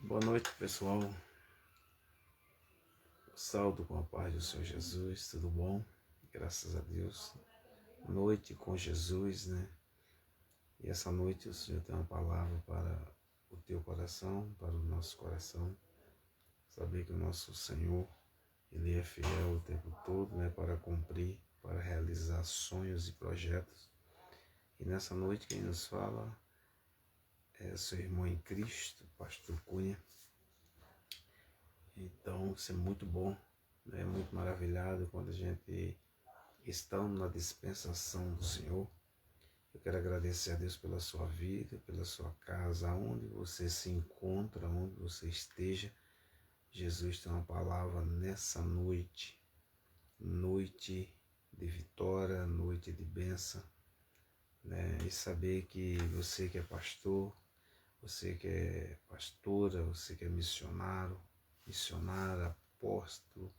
Boa noite, pessoal. Saldo com a paz do Senhor Jesus, tudo bom? Graças a Deus. Noite com Jesus, né? E essa noite o Senhor tem uma palavra para o teu coração, para o nosso coração. Saber que o nosso Senhor, Ele é fiel o tempo todo, né? Para cumprir, para realizar sonhos e projetos. E nessa noite quem nos fala é seu irmão em Cristo, Pastor Cunha. Então, isso é muito bom, né? Muito maravilhado quando a gente está na dispensação do Senhor. Eu quero agradecer a Deus pela sua vida, pela sua casa, onde você se encontra, onde você esteja. Jesus tem uma palavra nessa noite, noite de vitória, noite de bênção, né? E saber que você que é pastor, você que é pastora, você que é missionário, missionária, apóstolo,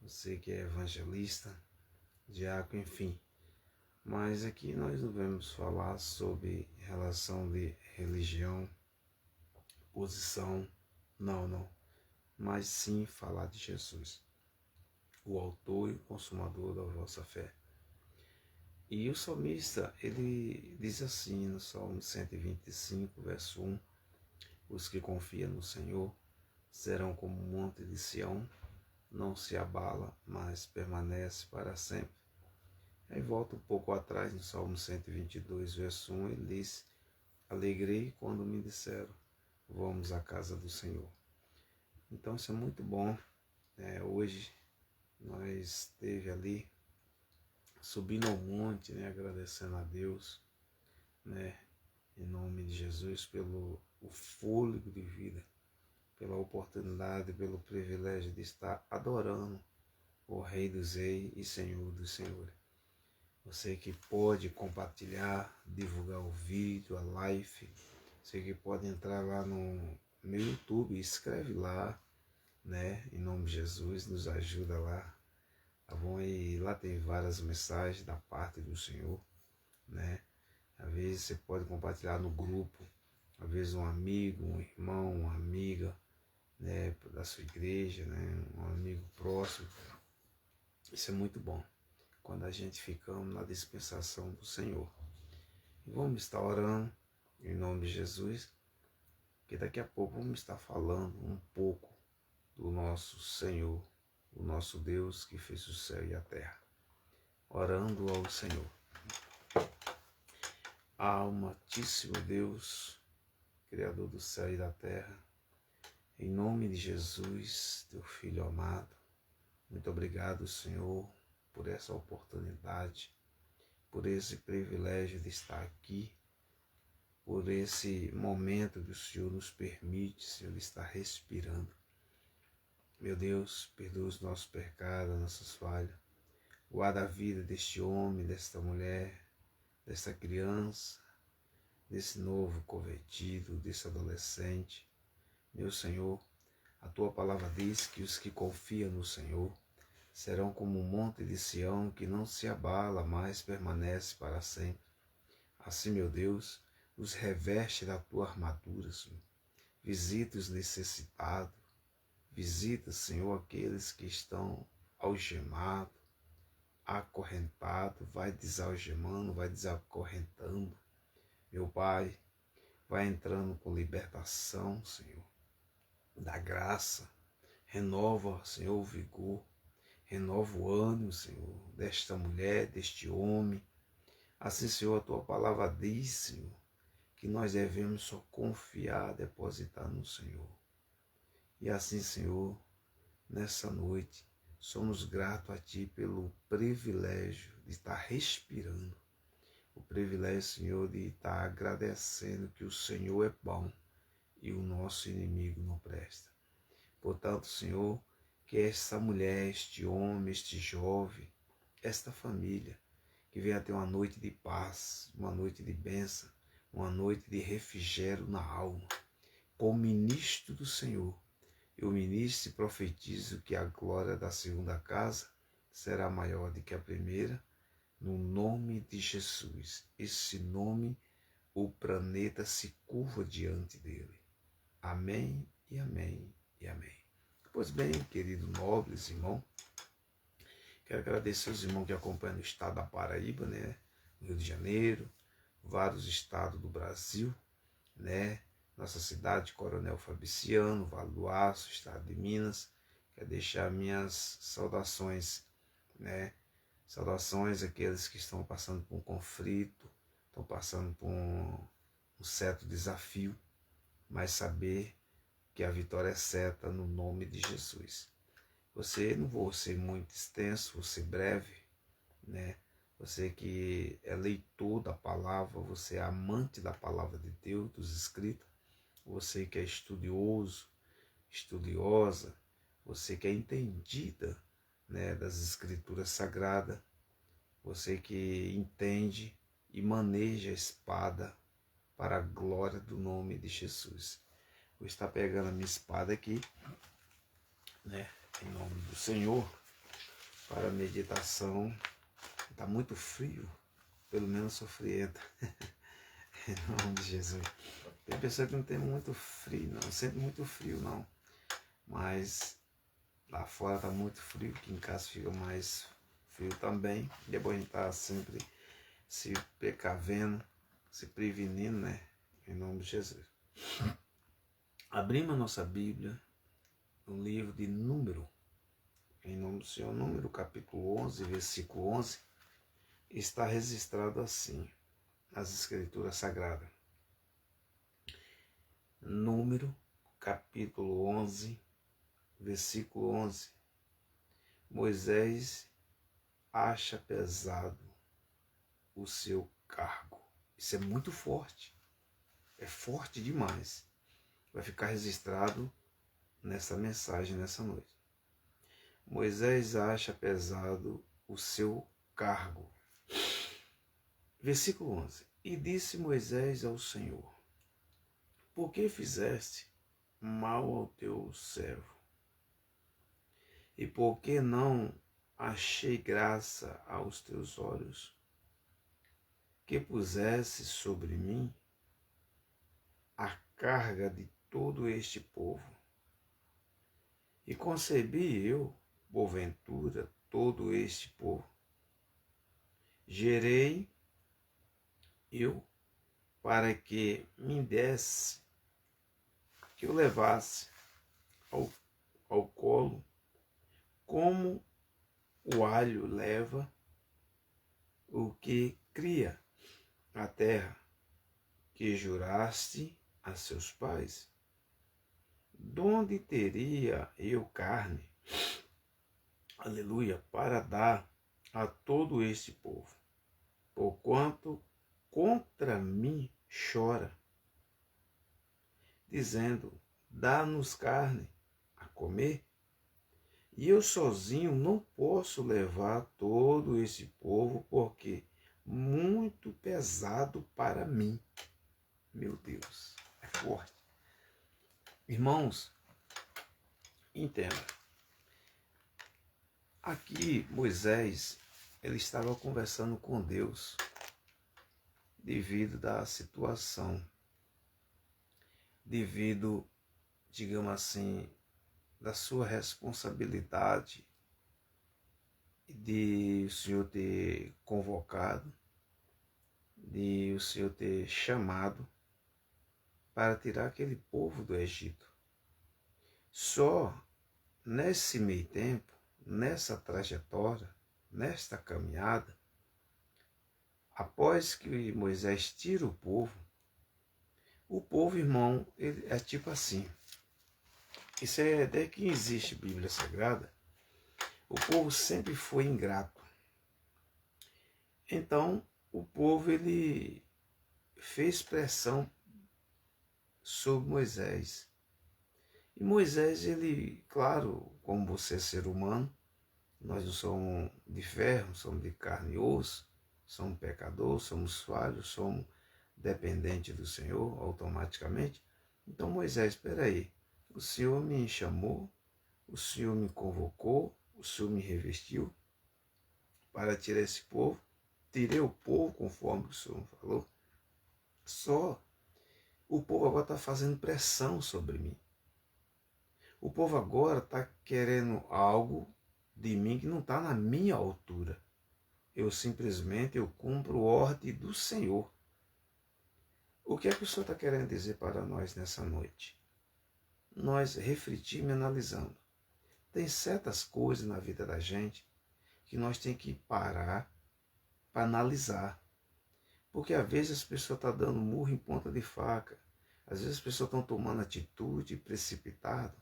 você que é evangelista, diácono, enfim. Mas aqui nós não vamos falar sobre relação de religião, posição, não. Mas sim falar de Jesus, o autor e o consumador da vossa fé. E o salmista, ele diz assim no Salmo 125, verso 1, os que confiam no Senhor serão como o monte de Sião, não se abala, mas permanece para sempre. Aí volta um pouco atrás, no Salmo 122, verso 1, ele diz, alegrei quando me disseram, vamos à casa do Senhor. Então isso é muito bom. Hoje nós esteve ali, subindo ao monte, né, agradecendo a Deus, né, em nome de Jesus, pelo o fôlego de vida, pela oportunidade, pelo privilégio de estar adorando o Rei dos Reis e Senhor dos Senhores. Você que pode compartilhar, divulgar o vídeo, a live, você que pode entrar lá no meu YouTube, escreve lá, né? Em nome de Jesus, nos ajuda lá, tá bom? E lá tem várias mensagens da parte do Senhor, né? Às vezes você pode compartilhar no grupo, às vezes um amigo, um irmão, uma amiga, né? Da sua igreja, né? Um amigo próximo. Isso é muito bom, quando a gente ficamos na dispensação do Senhor. E vamos estar orando em nome de Jesus, que daqui a pouco vamos estar falando um pouco do nosso Senhor, o nosso Deus que fez o céu e a terra. Orando ao Senhor. Amantíssimo Deus, Criador do céu e da terra, em nome de Jesus, teu Filho amado, muito obrigado, Senhor, por essa oportunidade, por esse privilégio de estar aqui, por esse momento que o Senhor nos permite, Senhor, de estar respirando. Meu Deus, perdoa os nossos pecados, nossas falhas. Guarda a vida deste homem, desta mulher, desta criança, desse novo convertido, desse adolescente. Meu Senhor, a tua palavra diz que os que confiam no Senhor serão como um monte de Sião que não se abala, mas permanece para sempre. Assim, meu Deus, os reveste da tua armadura, Senhor. Visita os necessitados. Visita, Senhor, aqueles que estão algemados, acorrentados. Vai desalgemando, vai desacorrentando. Meu Pai, vai entrando com libertação, Senhor, da graça. Renova, Senhor, o vigor. Renova o ânimo, Senhor, desta mulher, deste homem. Assim, Senhor, a tua palavra diz, Senhor, que nós devemos só confiar, depositar no Senhor. E assim, Senhor, nessa noite, somos gratos a Ti pelo privilégio de estar respirando, o privilégio, Senhor, de estar agradecendo que o Senhor é bom e o nosso inimigo não presta. Portanto, Senhor, que esta mulher, este homem, este jovem, esta família, que venha ter uma noite de paz, uma noite de bênção, uma noite de refrigério na alma. Como ministro do Senhor, eu ministro e profetizo que a glória da segunda casa será maior do que a primeira, no nome de Jesus. Esse nome, o planeta se curva diante dele. Amém e amém e amém. Pois bem, querido nobres irmão, quero agradecer aos irmãos que acompanham o estado da Paraíba, né, no Rio de Janeiro, vários estados do Brasil, né, nossa cidade, Coronel Fabriciano, Vale do Aço, estado de Minas. Quero deixar minhas saudações, né, saudações àqueles que estão passando por um conflito, estão passando por um certo desafio, mas saber que a vitória é certa no nome de Jesus. Não vou ser muito extenso, vou ser breve, né? Você que é leitor da palavra, você é amante da palavra de Deus, dos escritos, você que é estudioso, estudiosa, você que é entendida, né, das escrituras sagradas, você que entende e maneja a espada para a glória do nome de Jesus. Vou estar pegando a minha espada aqui, né, em nome do Senhor, para a meditação. Está muito frio, pelo menos sofrienta, em nome de Jesus. Tem pessoa que não tem muito frio, não sente muito frio, não, mas lá fora está muito frio, aqui em casa fica mais frio também. E é bom a gente estar sempre se precavendo, se prevenindo, né, em nome de Jesus. Abrimos a nossa Bíblia no livro de Número, em nome do Senhor, Número capítulo 11, versículo 11, está registrado assim, nas Escrituras Sagradas. Número capítulo 11, versículo 11. Moisés acha pesado o seu cargo. Isso é muito forte, é forte demais. Vai ficar registrado nessa mensagem, nessa noite. Moisés acha pesado o seu cargo. Versículo 11. E disse Moisés ao Senhor: por que fizeste mal ao teu servo? E por que não achei graça aos teus olhos, que pusesse sobre mim a carga de todo este povo? E concebi eu, porventura, todo este povo? Gerei eu para que me desse, que eu levasse ao colo, como o alho leva o que cria a terra, que juraste a seus pais? Donde teria eu carne, aleluia, para dar a todo este povo? Porquanto contra mim chora, dizendo: dá-nos carne a comer. E eu sozinho não posso levar todo esse povo, porque muito pesado para mim. Meu Deus, é forte. Irmãos, entenda. Aqui Moisés, ele estava conversando com Deus devido da situação, devido, digamos assim, da sua responsabilidade de o Senhor ter convocado, de o Senhor ter chamado para tirar aquele povo do Egito. Só nesse meio tempo, nessa trajetória, nesta caminhada, após que Moisés tira o povo, irmão, ele é tipo assim. Isso é desde que existe Bíblia Sagrada. O povo sempre foi ingrato. Então, o povo ele fez pressão sobre Moisés. E Moisés, ele, claro, como você é ser humano, nós não somos de ferro, somos de carne e osso, somos pecadores, somos falhos, somos dependentes do Senhor automaticamente. Então Moisés, espera aí, o Senhor me chamou, o Senhor me convocou, o Senhor me revestiu para tirar esse povo, tirei o povo conforme o Senhor falou, só o povo agora está fazendo pressão sobre mim. O povo agora está querendo algo de mim que não está na minha altura. Eu cumpro ordem do Senhor. O que é que o Senhor está querendo dizer para nós nessa noite? Nós refletimos e analisando. Tem certas coisas na vida da gente que nós temos que parar para analisar. Porque às vezes as pessoas estão dando murro em ponta de faca. Às vezes as pessoas estão tomando atitude precipitada,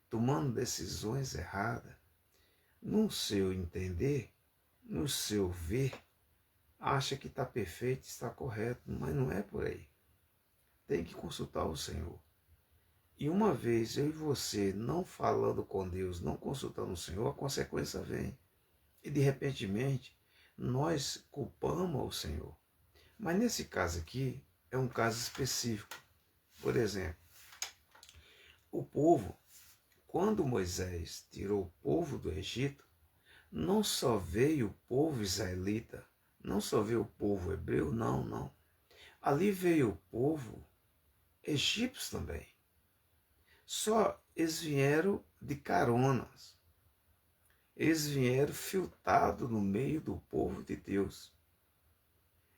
tomando decisões erradas. No seu entender, no seu ver, acha que está perfeito, está correto, mas não é por aí. Tem que consultar o Senhor. E uma vez eu e você não falando com Deus, não consultando o Senhor, a consequência vem. E de repentemente, nós culpamos o Senhor. Mas nesse caso aqui, é um caso específico. Por exemplo, o povo, quando Moisés tirou o povo do Egito, não só veio o povo israelita, não só veio o povo hebreu, não. Ali veio o povo egípcio também. Só eles vieram de caronas. Eles vieram filtrados no meio do povo de Deus.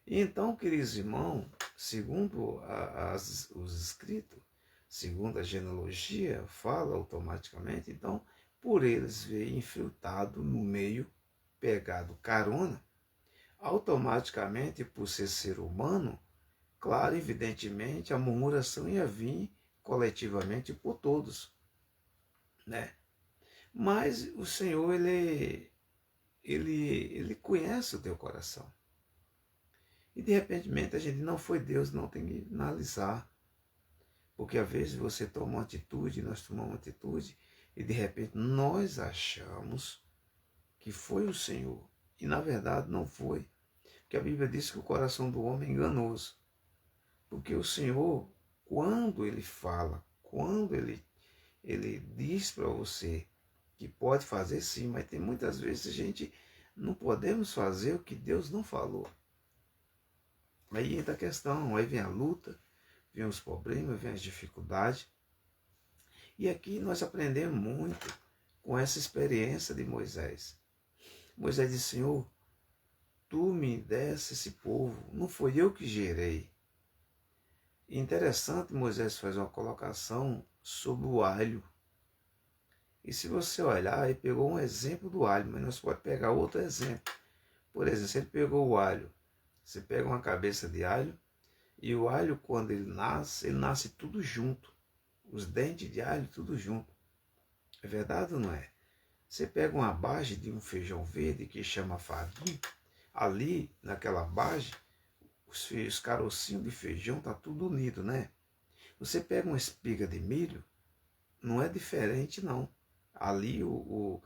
E então, queridos irmãos, segundo os escritos, segundo a genealogia, fala automaticamente, então, por eles verem infiltrado no meio, pegado carona, automaticamente, por ser humano, claro, evidentemente, a murmuração ia vir coletivamente por todos, né? Mas o Senhor, ele conhece o teu coração. E de repente a gente não foi Deus, não tem que analisar. Porque às vezes você toma uma atitude, nós tomamos uma atitude, e de repente nós achamos que foi o Senhor. E na verdade não foi. Porque a Bíblia diz que o coração do homem é enganoso. Porque o Senhor, quando Ele fala, quando Ele diz para você que pode fazer sim, mas tem muitas vezes a gente não podemos fazer o que Deus não falou. Aí entra a questão, aí vem a luta, vem os problemas, vem as dificuldades. E aqui nós aprendemos muito com essa experiência de Moisés. Moisés disse, Senhor, tu me desse esse povo, não foi eu que gerei. E interessante, Moisés faz uma colocação sobre o alho. E se você olhar, ele pegou um exemplo do alho, mas nós podemos pegar outro exemplo. Por exemplo, se ele pegou o alho, você pega uma cabeça de alho, e o alho, quando ele nasce tudo junto. Os dentes de alho, tudo junto. É verdade ou não é? Você pega uma base de um feijão verde, que chama farinha, ali, naquela base, os carocinhos de feijão tá tudo unido, né? Você pega uma espiga de milho, não é diferente, não. Ali o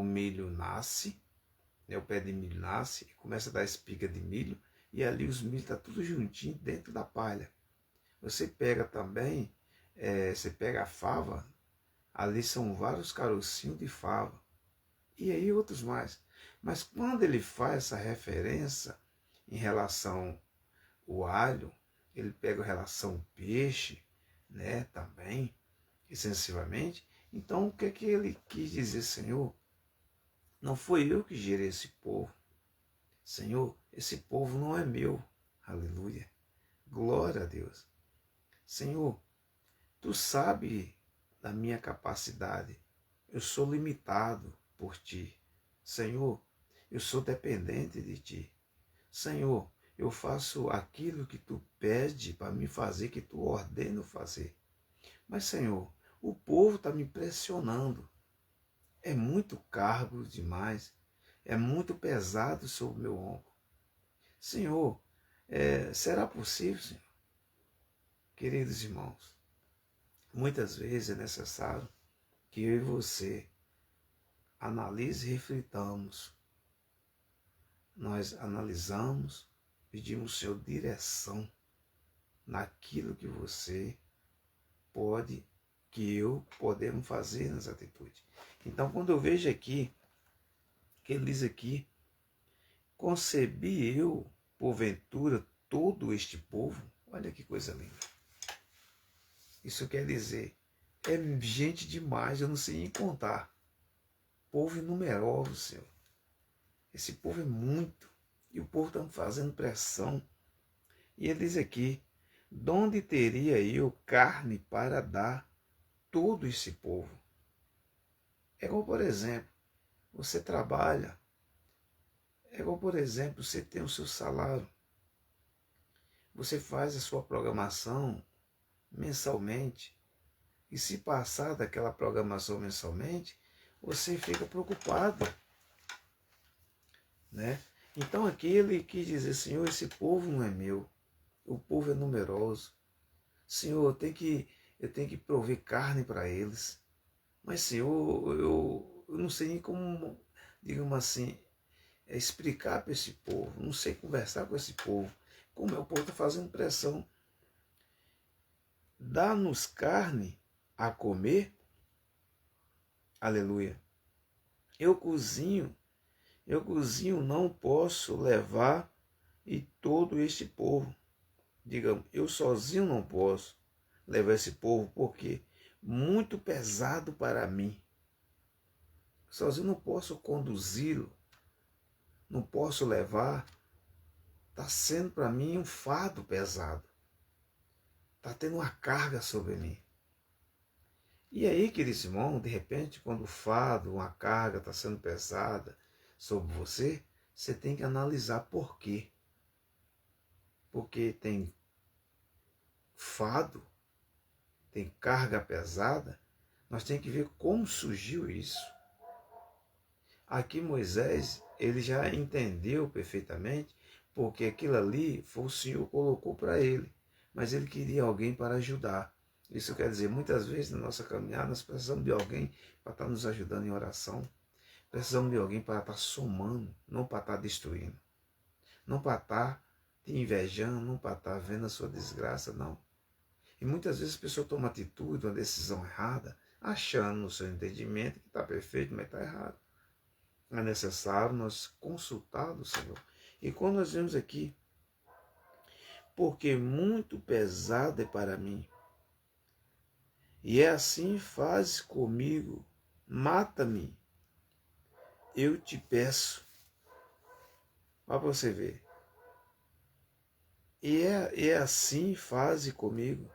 milho nasce, né? O pé de milho nasce, começa a dar espiga de milho, e ali os milhos tá tudo juntinho dentro da palha. Você pega também, você pega a fava, ali são vários carocinhos de fava, e aí outros mais. Mas quando ele faz essa referência em relação ao alho, ele pega a relação peixe, né, também, extensivamente. Então, o que é que ele quis dizer, Senhor? Não foi eu que gerei esse povo. Senhor, esse povo não é meu. Aleluia. Glória a Deus. Senhor, tu sabe da minha capacidade. Eu sou limitado por ti. Senhor, eu sou dependente de ti. Senhor, eu faço aquilo que tu pede para me fazer, que tu ordena fazer. Mas, Senhor, o povo está me pressionando. É muito cargo demais. É muito pesado sobre o meu ombro. Senhor, será possível, Senhor? Queridos irmãos, muitas vezes é necessário que eu e você analise e reflitamos. Nós analisamos, pedimos ao Senhor direção naquilo que você pode, que eu podemos fazer nas atitudes. Então, quando eu vejo aqui, que ele diz aqui, concebi eu, porventura, todo este povo, olha que coisa linda. Isso quer dizer, É gente demais, eu não sei nem contar. Povo inumeroso, Senhor. Esse povo é muito. E o povo está fazendo pressão. E ele diz aqui, de onde teria eu carne para dar todo esse povo? É igual, por exemplo, você trabalha. É igual, por exemplo, você tem o seu salário. Você faz a sua programação mensalmente. E se passar daquela programação mensalmente, você fica preocupado, né? Então aqui ele quis dizer, Senhor, esse povo não é meu. O povo é numeroso. Senhor, eu tenho que prover carne para eles. Mas, Senhor, eu não sei nem como, digamos assim, explicar para esse povo. Não sei conversar com esse povo. Como é o povo está fazendo pressão. Dá-nos carne a comer. Aleluia. Eu cozinho, não posso levar e todo este povo. Digamos, eu sozinho não posso levar esse povo, porque muito pesado para mim. Sozinho não posso conduzi-lo, não posso levar. Está sendo para mim um fardo pesado. Está tendo uma carga sobre mim. E aí, querido irmão, de repente, quando o fardo, uma carga está sendo pesada sobre você, você tem que analisar por quê. Porque tem fardo, tem carga pesada, nós temos que ver como surgiu isso. Aqui Moisés, ele já entendeu perfeitamente, porque aquilo ali foi o Senhor que colocou para ele, mas ele queria alguém para ajudar. Isso quer dizer, muitas vezes na nossa caminhada nós precisamos de alguém para estar nos ajudando em oração, precisamos de alguém para estar somando, não para estar destruindo, não para estar te invejando, não para estar vendo a sua desgraça, não. E muitas vezes a pessoa toma atitude, uma decisão errada, achando no seu entendimento que está perfeito, mas está errado. É necessário nós consultar o Senhor. E quando nós vemos aqui, porque muito pesado é para mim, e é assim faz comigo, mata-me, eu te peço. Olha para você ver. E é assim faz comigo,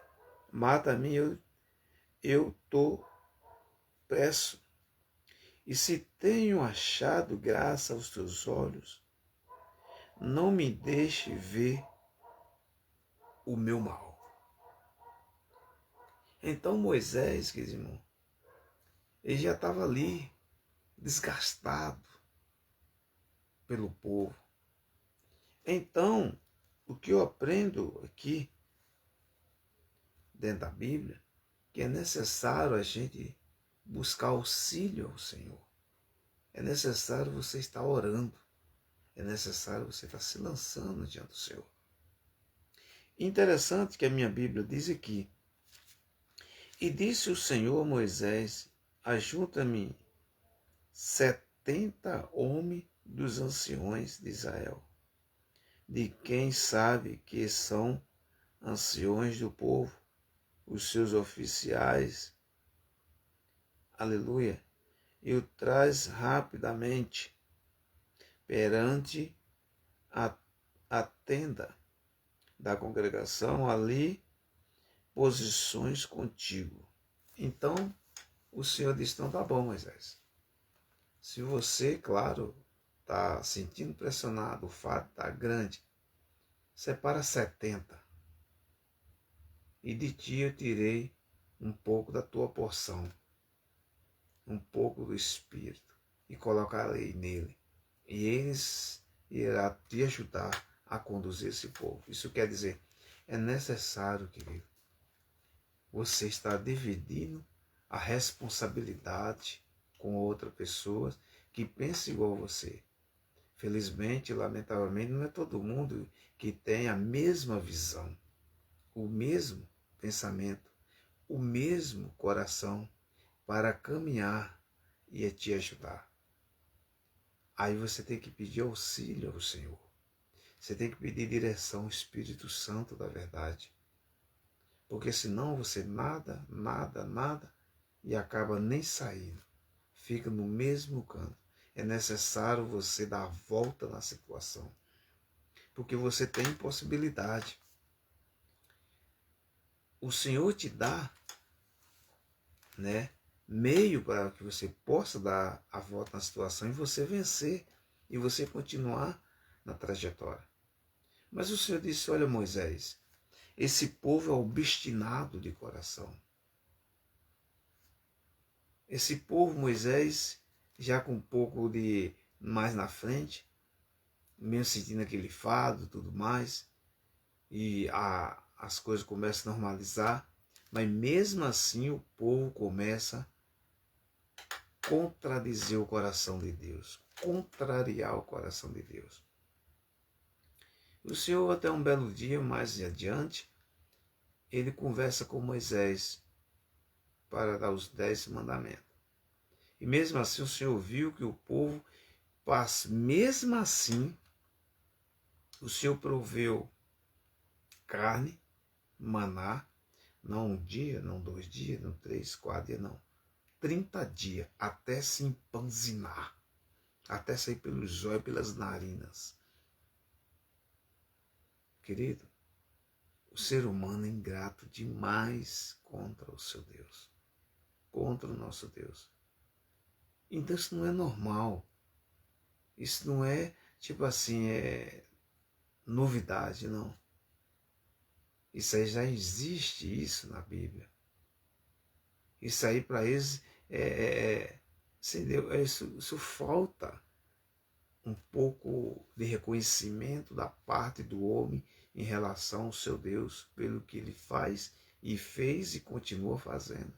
mata-me, eu te peço. E se tenho achado graça aos teus olhos, não me deixe ver o meu mal. Então Moisés, querido irmão, ele já estava ali, desgastado pelo povo. Então, o que eu aprendo aqui, dentro da Bíblia, que é necessário a gente buscar auxílio ao Senhor. É necessário você estar orando. É necessário você estar se lançando diante do Senhor. Interessante que a minha Bíblia diz aqui, e disse o Senhor a Moisés, ajunta-me 70 homens dos anciões de Israel, de quem sabe que são anciões do povo, os seus oficiais, aleluia, e o traz rapidamente perante a tenda da congregação, ali posições contigo. Então, o Senhor disse, então tá bom, Moisés. Se você, claro, está sentindo pressionado, o fato está grande, separa 70. E de ti eu tirei um pouco da tua porção, um pouco do Espírito, e colocarei nele. E eles irá te ajudar a conduzir esse povo. Isso quer dizer, é necessário, querido, você estar dividindo a responsabilidade com outra pessoa que pensa igual a você. Felizmente, lamentavelmente, não é todo mundo que tem a mesma visão, o mesmo pensamento, o mesmo coração para caminhar e te ajudar. Aí você tem que pedir auxílio ao Senhor. Você tem que pedir direção ao Espírito Santo da verdade. Porque senão você nada e acaba nem saindo, fica no mesmo canto. É necessário você dar a volta na situação, porque você tem possibilidade. O Senhor te dá, né, meio para que você possa dar a volta na situação e você vencer e você continuar na trajetória. Mas o Senhor disse: olha, Moisés, esse povo é obstinado de coração. Esse povo, Moisés, já com um pouco de mais na frente, mesmo sentindo aquele fado e tudo mais, e as coisas começam a normalizar, mas mesmo assim o povo começa a contradizer o coração de Deus, contrariar o coração de Deus. O Senhor, até um belo dia, mais adiante, ele conversa com Moisés para dar os 10 mandamentos. E mesmo assim o Senhor viu que o povo passa, mesmo assim, o Senhor proveu carne, maná, não um dia, não 2 dias, não 3, 4 dias, não. 30 dias, até se empanzinar, até sair pelos olhos, pelas narinas. Querido, o ser humano é ingrato demais contra o seu Deus, contra o nosso Deus. Então isso não é normal. Isso não é, tipo assim, novidade, não. Isso aí já existe isso na Bíblia. Isso aí para eles, isso falta um pouco de reconhecimento da parte do homem em relação ao seu Deus, pelo que ele faz e fez e continua fazendo.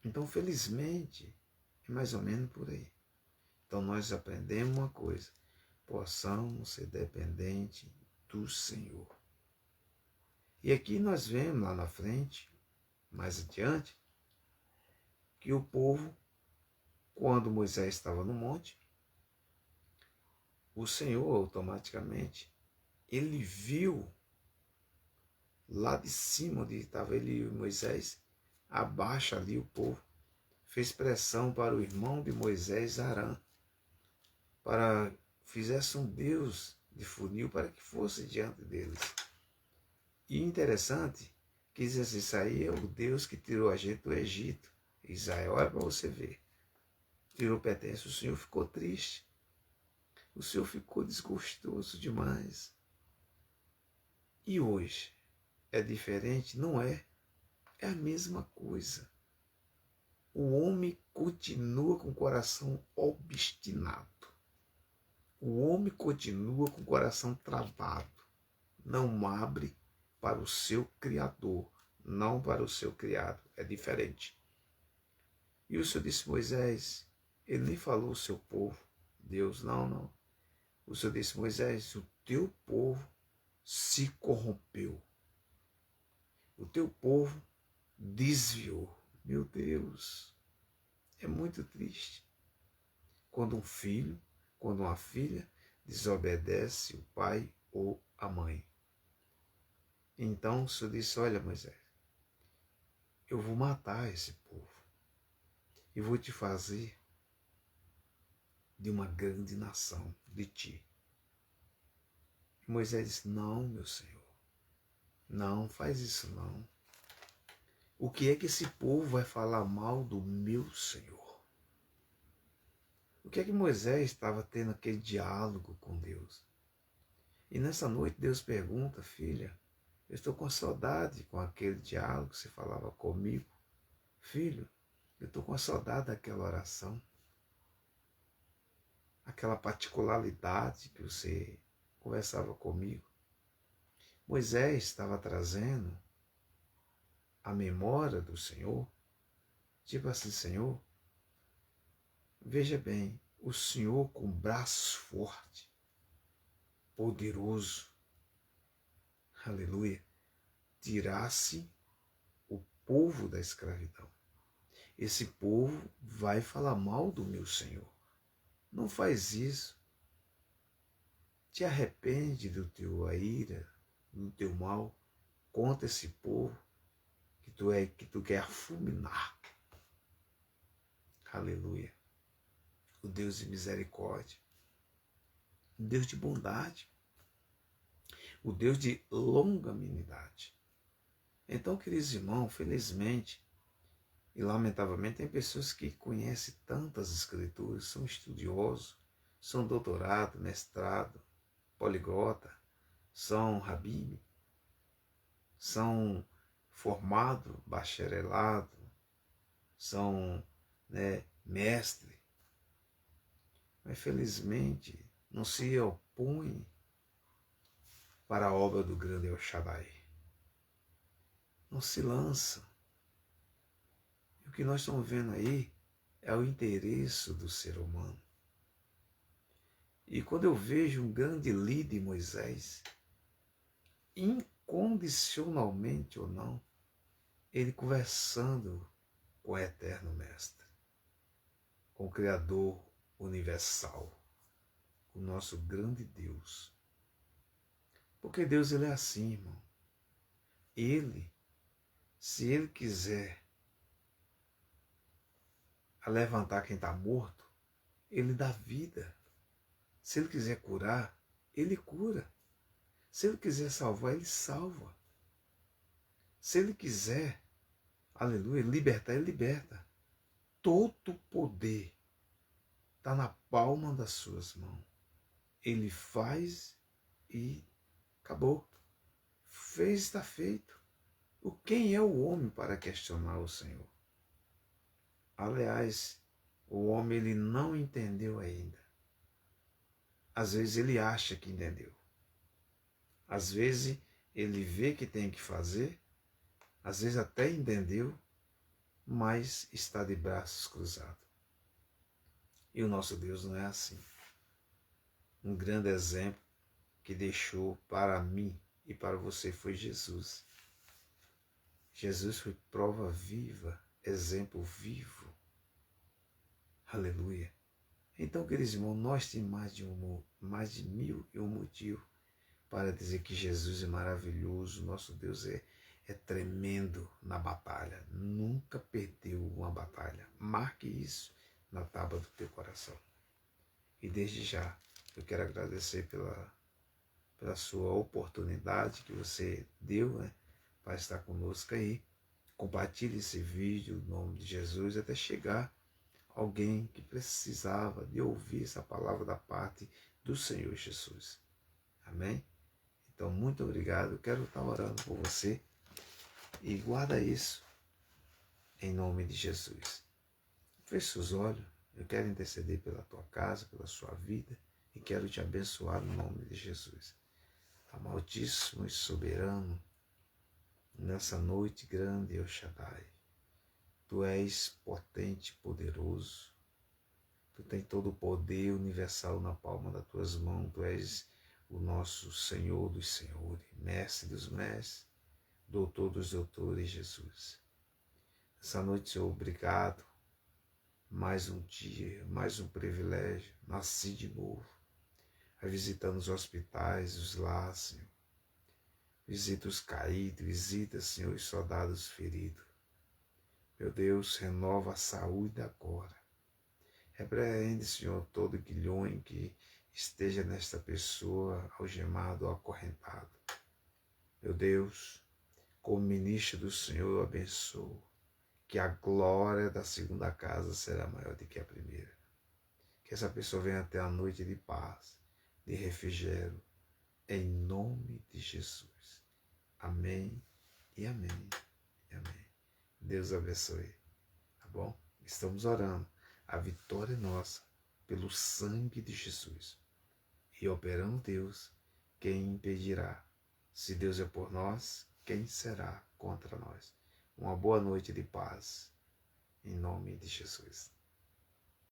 Então, felizmente, é mais ou menos por aí. Então, nós aprendemos uma coisa: possamos ser dependentes do Senhor. E aqui nós vemos lá na frente, mais adiante, que o povo, quando Moisés estava no monte, o Senhor automaticamente, ele viu lá de cima onde estava ele e Moisés, abaixo ali o povo, fez pressão para o irmão de Moisés, Arã, para fizesse um Deus de funil para que fosse diante deles. E interessante que diz assim: isso aí é o Deus que tirou a gente do Egito. Israel, olha para você ver. Tirou pertence, o Senhor ficou triste. O Senhor ficou desgostoso demais. E hoje é diferente? Não é. É a mesma coisa. O homem continua com o coração obstinado. O homem continua com o coração travado. Não abre para o seu Criador, não para o seu criado. É diferente. E o Senhor disse: Moisés, ele nem falou o seu povo, Deus, não. O Senhor disse: Moisés, o teu povo se corrompeu. O teu povo desviou. Meu Deus, é muito triste. Quando um filho, quando uma filha desobedece o pai ou a mãe. Então o Senhor disse: olha, Moisés, eu vou matar esse povo e vou te fazer de uma grande nação de ti. E Moisés disse: não, meu Senhor, não faz isso não. O que é que esse povo vai falar mal do meu Senhor? O que é que Moisés estava tendo aquele diálogo com Deus? E nessa noite Deus pergunta: filha, eu estou com saudade com aquele diálogo que você falava comigo. Filho, eu estou com saudade daquela oração. Aquela particularidade que você conversava comigo. Moisés estava trazendo a memória do Senhor. Tipo assim: Senhor, veja bem, o Senhor com braço forte, poderoso, aleluia, tirasse o povo da escravidão. Esse povo vai falar mal do meu Senhor. Não faz isso. Te arrepende do teu ira, do teu mal contra esse povo que tu quer fulminar. Aleluia. O Deus de misericórdia, o Deus de bondade, o Deus de longanimidade. Então, queridos irmãos, felizmente e lamentavelmente tem pessoas que conhecem tantas escrituras, são estudiosos, são doutorado, mestrado, poliglota, são rabine, são formados, bacharelado, são mestre, mas felizmente não se opõe para a obra do grande El Shaddai. Não se lança. E o que nós estamos vendo aí é o interesse do ser humano. E quando eu vejo um grande líder, Moisés, incondicionalmente ou não, ele conversando com o eterno Mestre, com o Criador universal, com o nosso grande Deus. Porque Deus, ele é assim, irmão. Ele, se ele quiser levantar quem está morto, ele dá vida. Se ele quiser curar, ele cura. Se ele quiser salvar, ele salva. Se ele quiser, aleluia, libertar, ele liberta. Todo poder está na palma das suas mãos. Ele faz e acabou. Fez, está feito. Quem é o homem para questionar o Senhor? Aliás, o homem ele não entendeu ainda. Às vezes ele acha que entendeu. Às vezes ele vê que tem que fazer, às vezes até entendeu, mas está de braços cruzados. E o nosso Deus não é assim. Um grande exemplo que deixou para mim e para você foi Jesus. Jesus foi prova viva, exemplo vivo. Aleluia. Então, queridos irmãos, nós temos mais de 1001 motivos para dizer que Jesus é maravilhoso, nosso Deus é tremendo na batalha. Nunca perdeu uma batalha. Marque isso na tábua do teu coração. E desde já, eu quero agradecer pela sua oportunidade que você deu, para estar conosco aí. Compartilhe esse vídeo no nome de Jesus até chegar alguém que precisava de ouvir essa palavra da parte do Senhor Jesus. Amém? Então, muito obrigado. Eu quero estar orando por você. E guarda isso em nome de Jesus. Feche seus olhos. Eu quero interceder pela tua casa, pela sua vida. E quero te abençoar no nome de Jesus. Amaltíssimo e soberano, nessa noite grande, El Shaddai. Tu és potente e poderoso. Tu tens todo o poder universal na palma das tuas mãos. Tu és o nosso Senhor dos senhores, Mestre dos mestres, Doutor dos doutores, Jesus. Essa noite, Senhor, obrigado. Mais um dia, mais um privilégio. Nasci de novo. Visitando os hospitais, os lares, Senhor. Visita os caídos, visita, Senhor, os soldados feridos. Meu Deus, renova a saúde agora. Repreende, Senhor, todo guilhões que esteja nesta pessoa algemado ou acorrentado. Meu Deus, como ministro do Senhor, eu abençoo que a glória da segunda casa será maior do que a primeira. Que essa pessoa venha até a noite de paz, de refrigério, em nome de Jesus. Amém e amém e amém. Deus abençoe, tá bom? Estamos orando. A vitória é nossa pelo sangue de Jesus. E operando Deus, quem impedirá? Se Deus é por nós, quem será contra nós? Uma boa noite de paz, em nome de Jesus.